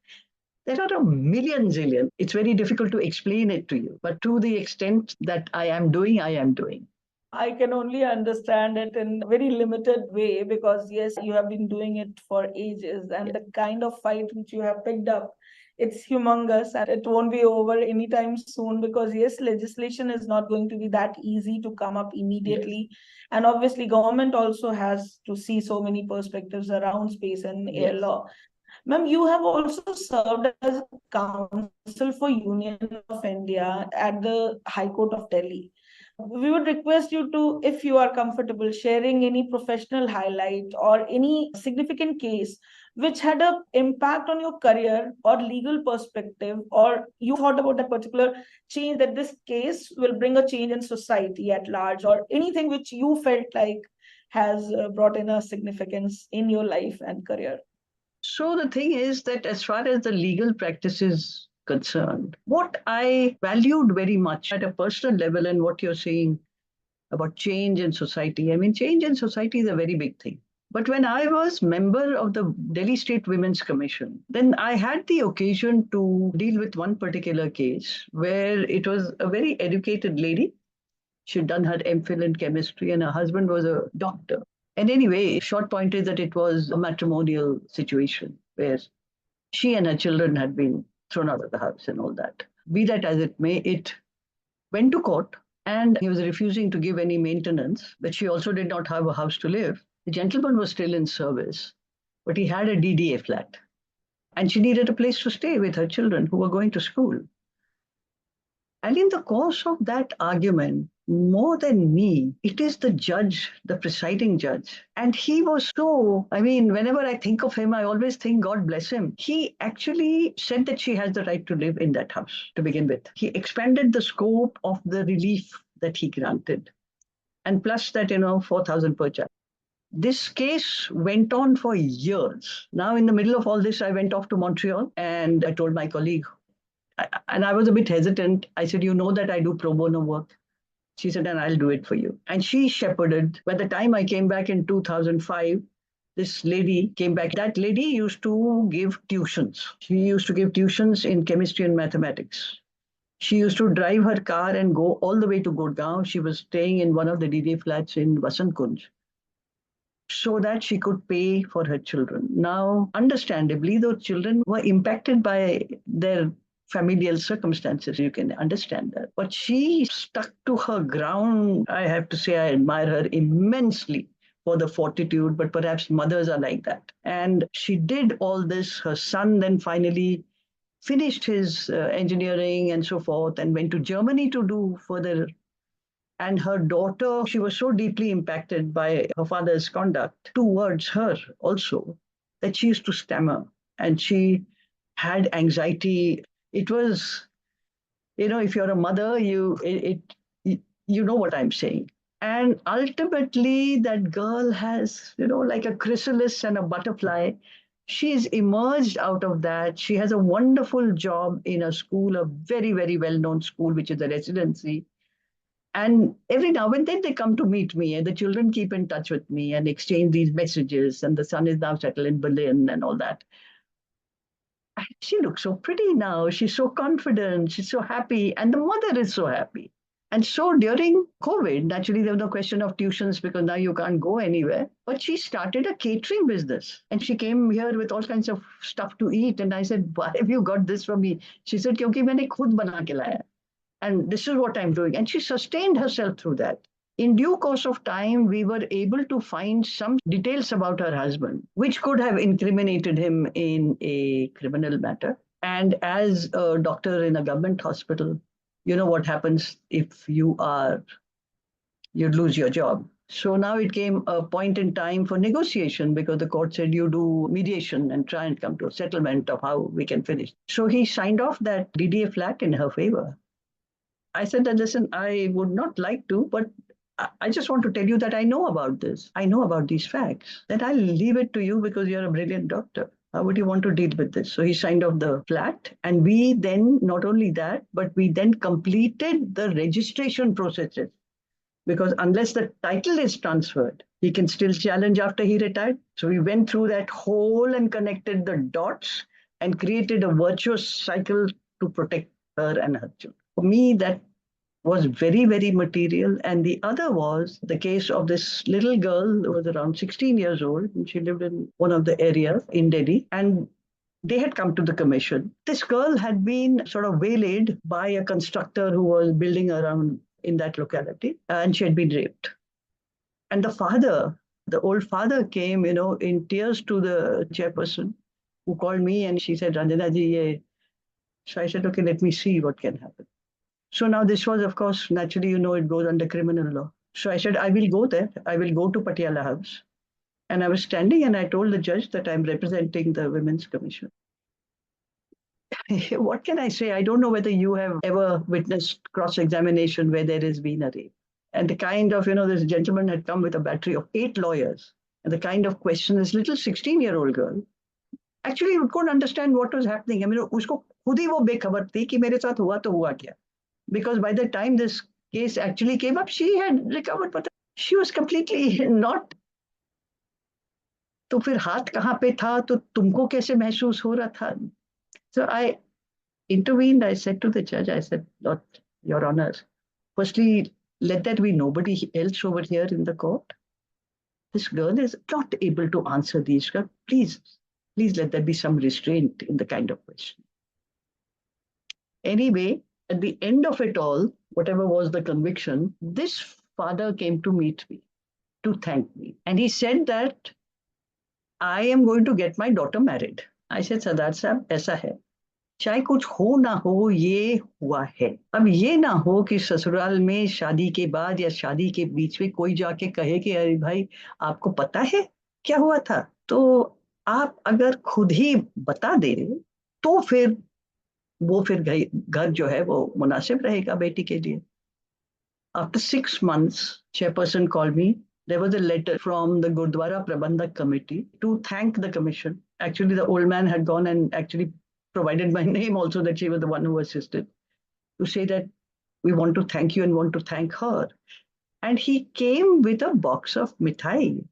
There are a million zillion. It's very difficult to explain it to you, but to the extent that I am doing, I am doing. I can only understand it in a very limited way because, yes, you have been doing it for ages, and the kind of fight which you have picked up, it's humongous and it won't be over anytime soon because, yes, legislation is not going to be that easy to come up immediately. Yes. And obviously, government also has to see so many perspectives around space and air law. Ma'am, you have also served as counsel for Union of India at the High Court of Delhi. We would request you to, if you are comfortable, sharing any professional highlight or any significant case which had an impact on your career or legal perspective, or you thought about that particular change, that this case will bring a change in society at large, or anything which you felt like has brought in a significance in your life and career. So the thing is that as far as the legal practice is concerned, what I valued very much at a personal level, and what you're saying about change in society, I mean, change in society is a very big thing. But when I was member of the Delhi State Women's Commission, then I had the occasion to deal with one particular case where it was a very educated lady. She'd done her MPhil in chemistry, and her husband was a doctor. And anyway, short point is that it was a matrimonial situation where she and her children had been thrown out of the house and all that. Be that as it may, it went to court, and he was refusing to give any maintenance, but she also did not have a house to live. The gentleman was still in service, but he had a DDA flat, and she needed a place to stay with her children who were going to school. And in the course of that argument, more than me, it is the judge, the presiding judge. And he was so, I mean, whenever I think of him, I always think, God bless him. He actually said that she has the right to live in that house to begin with. He expanded the scope of the relief that he granted. And plus that, 4,000 per child. This case went on for years. Now, in the middle of all this, I went off to Montreal and I told my colleague, and I was a bit hesitant. I said, you know that I do pro bono work. She said, and I'll do it for you. And she shepherded. By the time I came back in 2005, this lady came back. That lady used to give tuitions. She used to give tuitions in chemistry and mathematics. She used to drive her car and go all the way to Gurgaon. She was staying in one of the DD flats in Vasant Kunj so that she could pay for her children. Now, understandably, those children were impacted by their familial circumstances. You can understand that. But she stuck to her ground. I have to say, I admire her immensely for the fortitude, but perhaps mothers are like that. And she did all this. Her son then finally finished his engineering and so forth and went to Germany to do further. And her daughter, she was so deeply impacted by her father's conduct towards her also that she used to stammer and she had anxiety. It was, if you're a mother, you know what I'm saying. And ultimately, that girl has, like a chrysalis and a butterfly. She's emerged out of that. She has a wonderful job in a school, a very, very well known school, which is a residency. And every now and then they come to meet me, and the children keep in touch with me and exchange these messages. And the son is now settled in Berlin and all that. And she looks so pretty now. She's so confident. She's so happy. And the mother is so happy. And so during COVID, naturally, there was no question of tuitions because now you can't go anywhere. But she started a catering business. And she came here with all kinds of stuff to eat. And I said, why have you got this for me? She said, क्योंकि मैंने खुद बना के लाया. And this is what I'm doing. And she sustained herself through that. In due course of time, we were able to find some details about her husband, which could have incriminated him in a criminal matter. And as a doctor in a government hospital, you know what happens if you'd lose your job. So now it came a point in time for negotiation because the court said you do mediation and try and come to a settlement of how we can finish. So he signed off that DDA flat in her favor. I said that, listen, I would not like to, but I just want to tell you that I know about this. I know about these facts. Then I'll leave it to you because you're a brilliant doctor. How would you want to deal with this? So he signed off the flat. And we then, not only that, but we then completed the registration processes because unless the title is transferred, he can still challenge after he retired. So we went through that whole and connected the dots and created a virtuous cycle to protect her and her children. For me, that was very, very material. And the other was the case of this little girl who was around 16 years old. And she lived in one of the areas in Delhi. And they had come to the commission. This girl had been sort of waylaid by a constructor who was building around in that locality, and she had been raped. And the father, the old father came, in tears to the chairperson who called me and she said, Ranjana ji, ye. So I said, okay, let me see what can happen. So now this was, of course, naturally, it goes under criminal law. So I said, I will go there. I will go to Patiala House. And I was standing and I told the judge that I'm representing the Women's Commission. What can I say? I don't know whether you have ever witnessed cross-examination where there has been a rape. And the kind of, this gentleman had come with a battery of 8 lawyers. And the kind of question, this little 16-year-old girl, actually couldn't understand what was happening. I mean, usko khud hi wo bekhabar thi ki mere sath hua to hua kya. Because by the time this case actually came up, she had recovered, but she was completely not. तो फिर हाथ कहाँ पे था तो तुमको कैसे महसूस हो रहा था? So I intervened. I said to the judge, I said, Lord, Your Honor, firstly, let that be nobody else over here in the court. This girl is not able to answer these. Please let there be some restraint in the kind of question. Anyway, at the end of it all, whatever was the conviction, this father came to meet me, to thank me. And he said that I am going to get my daughter married. I said, Sardar Sahab, aisa hai. चाहे कुछ हो ना हो ये हुआ है. अब ये ना हो कि ससुराल में शादी के बाद या शादी के बीच में कोई जाके कहे कि अरे भाई आपको पता है क्या हुआ था. तो आप अगर खुद ही बता दे तो फिर वो फिर घर जो है वो मुनासिब रहेगा बेटी के लिए. After 6 months, chairperson called me. There was a letter from the Gurdwara Prabandhak Committee to thank the commission. Actually, the old man had gone and actually provided my name also that she was the one who assisted, to say that we want to thank you and want to thank her. And he came with a box of mithai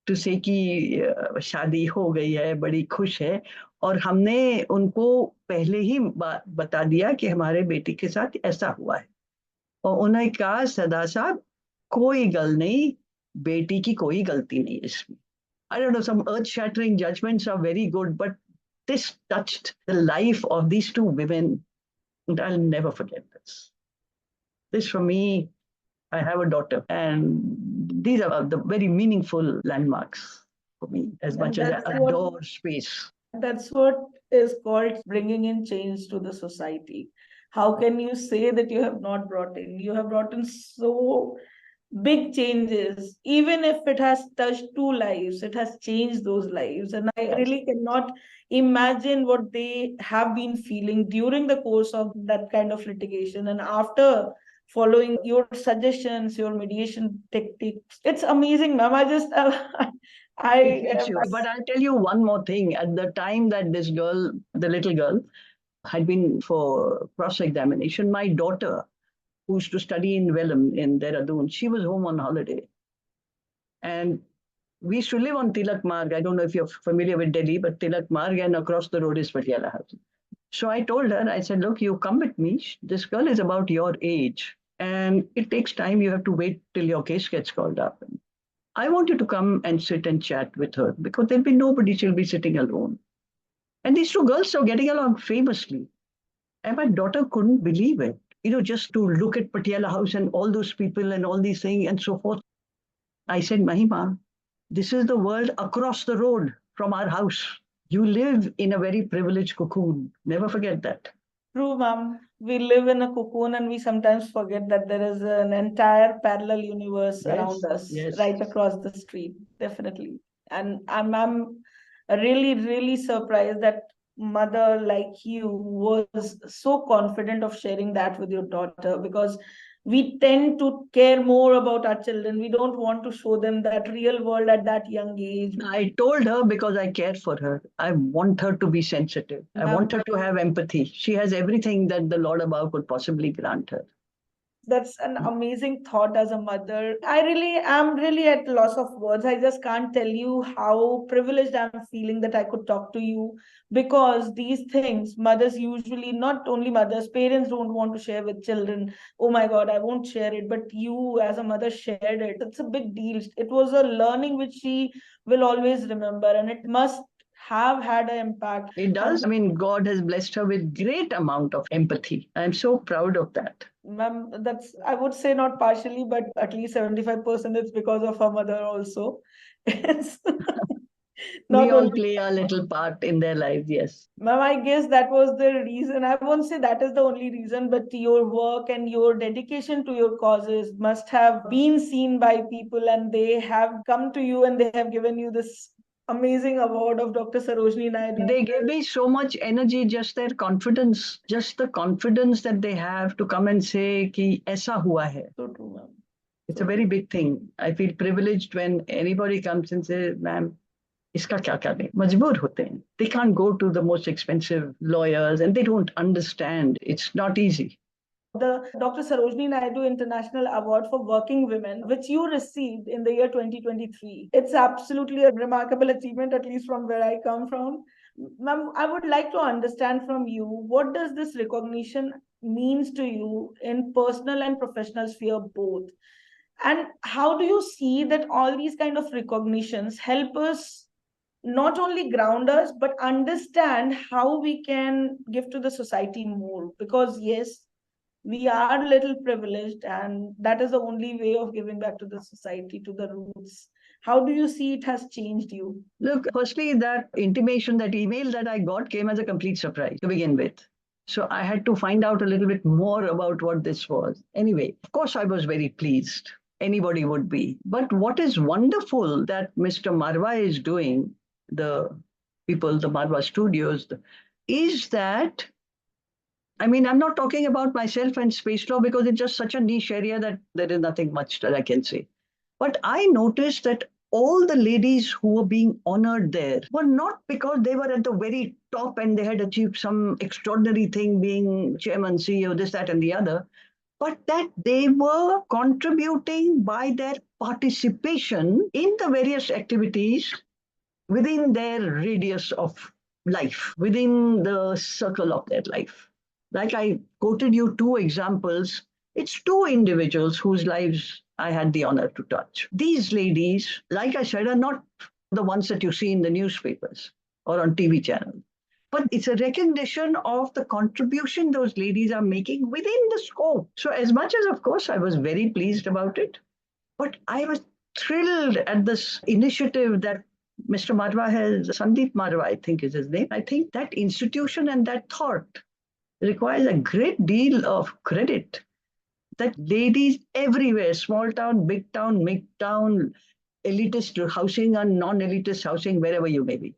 to say कि शादी हो गई है, बड़ी खुश है. और हमने उनको पहले ही बता दिया कि हमारे बेटी के साथ ऐसा हुआ है. और उन्होंने कहा, सदा साहब कोई गल नहीं, बेटी की कोई गलती नहीं इसमें. I don't know, some earth-shattering judgments are very good, but this touched the life of these two women, and I'll never forget this. This, for me, I have a daughter, and these are the very meaningful landmarks for me, as much as I adore space. That's what is called bringing in change to the society. How can you say that you have not brought in? You have brought in so big changes. Even if it has touched 2 lives, it has changed those lives. And I really cannot imagine what they have been feeling during the course of that kind of litigation. And after following your suggestions, your mediation techniques, it's amazing, ma'am. I just, But I'll tell you one more thing. At the time that this girl, the little girl, had been for cross-examination, my daughter, who used to study in Vellum in Dehradun, she was home on holiday. And we used to live on Tilak Marg. I don't know if you're familiar with Delhi, but Tilak Marg and across the road is Patiala House. So I told her, I said, look, you come with me. This girl is about your age. And it takes time. You have to wait till your case gets called up. I want you to come and sit and chat with her because there'll be nobody. She'll be sitting alone. And these two girls are getting along famously. And my daughter couldn't believe it. Just to look at Patiala House and all those people and all these things and so forth. I said, Mahima, this is the world across the road from our house. You live in a very privileged cocoon. Never forget that. True, ma'am. we live in a cocoon and we sometimes forget that there is an entire parallel universe around us, right across the street, definitely. And I'm really, really surprised that mother like you was so confident of sharing that with your daughter, because we tend to care more about our children. We don't want to show them that real world at that young age. I told her because I care for her. I want her to be sensitive. I want her to have empathy. She has everything that the Lord above could possibly grant her. That's an amazing thought as a mother. I really am really at loss of words. I just can't tell you how privileged I'm feeling that I could talk to you, because these things, mothers usually, not only mothers, parents don't want to share with children. Oh my God, I won't share it. But you as a mother shared it. It's a big deal. It was a learning which she will always remember, and it must have had an impact. It does. I mean, God has blessed her with great amount of empathy. I'm so proud of that. Ma'am, that's, I would say, not partially, but at least 75% it's because of her mother also. It's not We all only. play our little part in their lives, yes. Ma'am, I guess that was the reason. I won't say that is the only reason, but your work and your dedication to your causes must have been seen by people, and they have come to you and they have given you this amazing award of Dr. Sarojini Naidu. They gave me so much energy, just their confidence, just the confidence that they have to come and say, ki aisa hua hai. So true, ma'am. It's a very big thing. I feel privileged when anybody comes and says, ma'am, इसका क्या करें? मजबूर होते हैं. They can't go to the most expensive lawyers and they don't understand. It's not easy. The Dr. Sarojini Naidu International Award for Working Women, which you received in the year 2023. It's absolutely a remarkable achievement, at least from where I come from. Ma'am, I would like to understand from you, what does this recognition means to you in personal and professional sphere both? And how do you see that all these kind of recognitions help us not only ground us, but understand how we can give to the society more? Because yes, we are a little privileged, and that is the only way of giving back to the society, to the roots. How do you see it has changed you? Look, firstly, that intimation, that email that I got came as a complete surprise to begin with. So I had to find out a little bit more about what this was. Anyway, of course, I was very pleased. Anybody would be. But what is wonderful that Mr. Marwa is doing, the people, the Marwa Studios, is that, I mean, I'm not talking about myself and space law because it's just such a niche area that there is nothing much that I can say. But I noticed that all the ladies who were being honored there were not because they were at the very top and they had achieved some extraordinary thing, being chairman, CEO, this, that, and the other, but that they were contributing by their participation in the various activities within their radius of life, within the circle of their life. Like I quoted you two examples, it's two individuals whose lives I had the honor to touch. These ladies, like I said, are not the ones that you see in the newspapers or on TV channels, but it's a recognition of the contribution those ladies are making within the scope. So as much as, of course, I was very pleased about it, but I was thrilled at this initiative that Mr. Marwa has, Sandeep Marwa, I think is his name. I think that institution and that thought requires a great deal of credit. That ladies everywhere, small town, big town, mid-town, elitist housing and non-elitist housing, wherever you may be.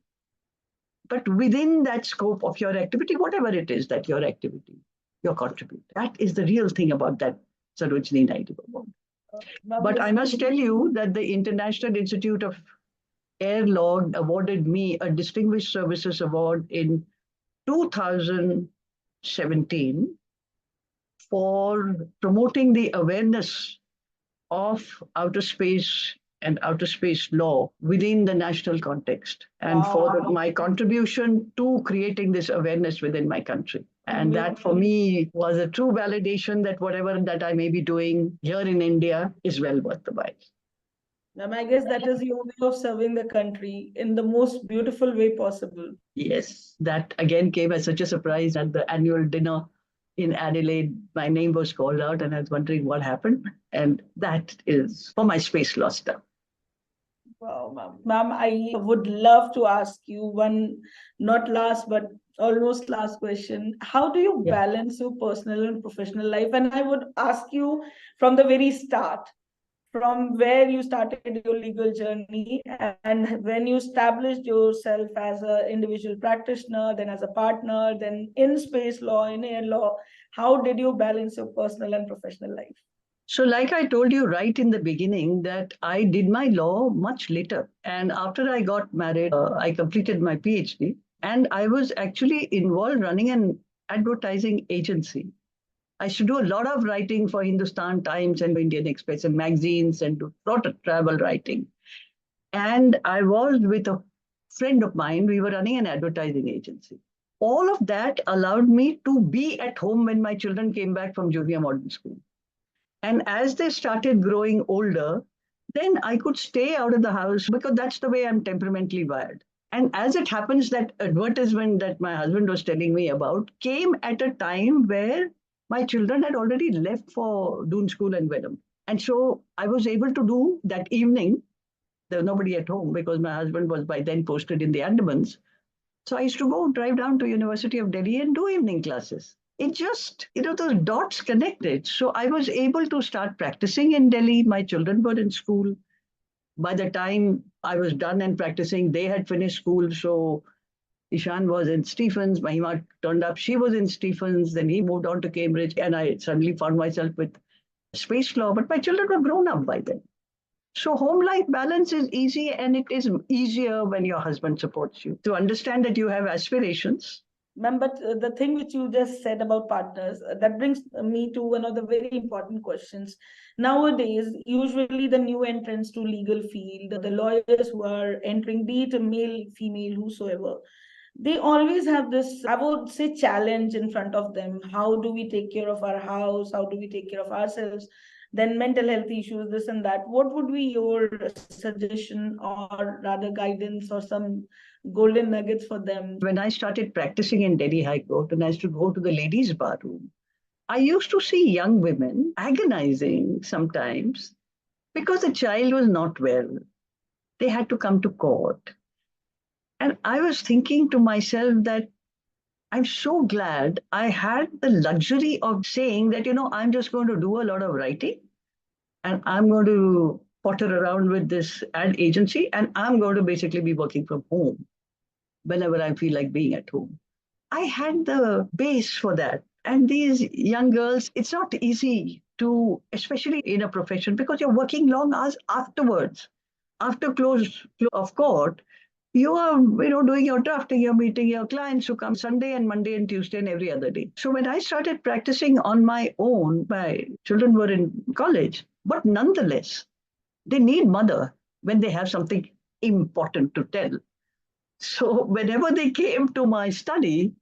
But within that scope of your activity, whatever it is that your activity, your contribute. That is the real thing about that Sarojini Naidu Award. But I must tell you that the International Institute of Air Law awarded me a Distinguished Services Award in 2017 for promoting the awareness of outer space and outer space law within the national context, and for my contribution to creating this awareness within my country. And that for me was a true validation that whatever that I may be doing here in India is well worth the while. I guess that is your way of serving the country in the most beautiful way possible. Yes, that again came as such a surprise at the annual dinner in Adelaide. My name was called out and I was wondering what happened. And that is for my space law stuff. Wow, ma'am. Ma'am, I would love to ask you one, not last, but almost last question. How do you balance your personal and professional life? And I would ask you from the very start, from where you started your legal journey and when you established yourself as an individual practitioner, then as a partner, then in space law, in air law, how did you balance your personal and professional life? So, like I told you right in the beginning, that I did my law much later. And after I got married, I completed my PhD. And I was actually involved running an advertising agency. I used to do a lot of writing for Hindustan Times and Indian Express and magazines and do a lot of travel writing. And I was with a friend of mine, we were running an advertising agency. All of that allowed me to be at home when my children came back from junior model school. And as they started growing older, then I could stay out of the house because that's the way I'm temperamentally wired. And as it happens, that advertisement that my husband was telling me about came at a time where my children had already left for Doon School and Wenham. And so I was able to do that evening. There was nobody at home because my husband was by then posted in the Andamans. So I used to go drive down to University of Delhi and do evening classes. It just, those dots connected. So I was able to start practicing in Delhi. My children were in school. By the time I was done and practicing, they had finished school. So Ishan was in Stephens. Mahima turned up. She was in Stephens. Then he moved on to Cambridge. And I suddenly found myself with space law. But my children were grown up by then. So home life balance is easy, and it is easier when your husband supports you to understand that you have aspirations. Ma'am, but the thing which you just said about partners, that brings me to one of the very important questions. Nowadays, usually the new entrants to legal field, the lawyers who are entering, be it a male, female, whosoever, they always have this, I would say, challenge in front of them. How do we take care of our house? How do we take care of ourselves? Then mental health issues, this and that. What would be your suggestion or rather guidance or some golden nuggets for them? When I started practicing in Delhi High Court and I used to go to the ladies' bar room, I used to see young women agonizing sometimes because the child was not well. They had to come to court. And I was thinking to myself that I'm so glad I had the luxury of saying that, I'm just going to do a lot of writing and I'm going to potter around with this ad agency and I'm going to basically be working from home whenever I feel like being at home. I had the base for that. And these young girls, it's not easy to, especially in a profession, because you're working long hours afterwards. After close of court, you are, doing your drafting, you're meeting your clients who come Sunday and Monday and Tuesday and every other day. So when I started practicing on my own, my children were in college, but nonetheless, they need mother when they have something important to tell. So whenever they came to my study,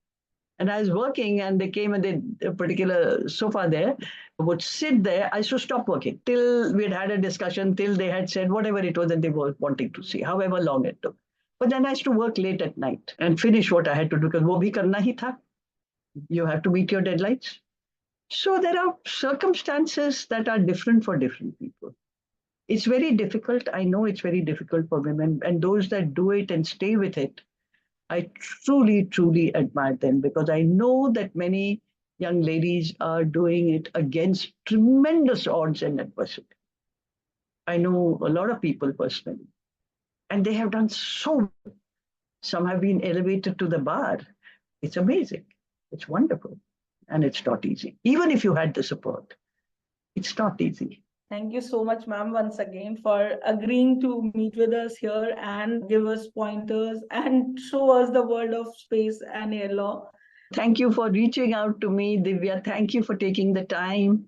and I was working, and they came and a particular sofa there, would sit there. I used to stop working till we had a discussion, till they had said whatever it was that they were wanting to see, however long it took. But then I used to work late at night and finish what I had to do because wo bhi karna hi tha. You have to meet your deadlines. So there are circumstances that are different for different people. It's very difficult. I know it's very difficult for women, and those that do it and stay with it, I truly, truly admire them because I know that many young ladies are doing it against tremendous odds and adversity. I know a lot of people personally, and they have done so well. Some have been elevated to the bar. It's amazing. It's wonderful. And it's not easy. Even if you had the support, it's not easy. Thank you so much, ma'am, once again for agreeing to meet with us here and give us pointers and show us the world of space and air law. Thank you for reaching out to me, Divya. Thank you for taking the time.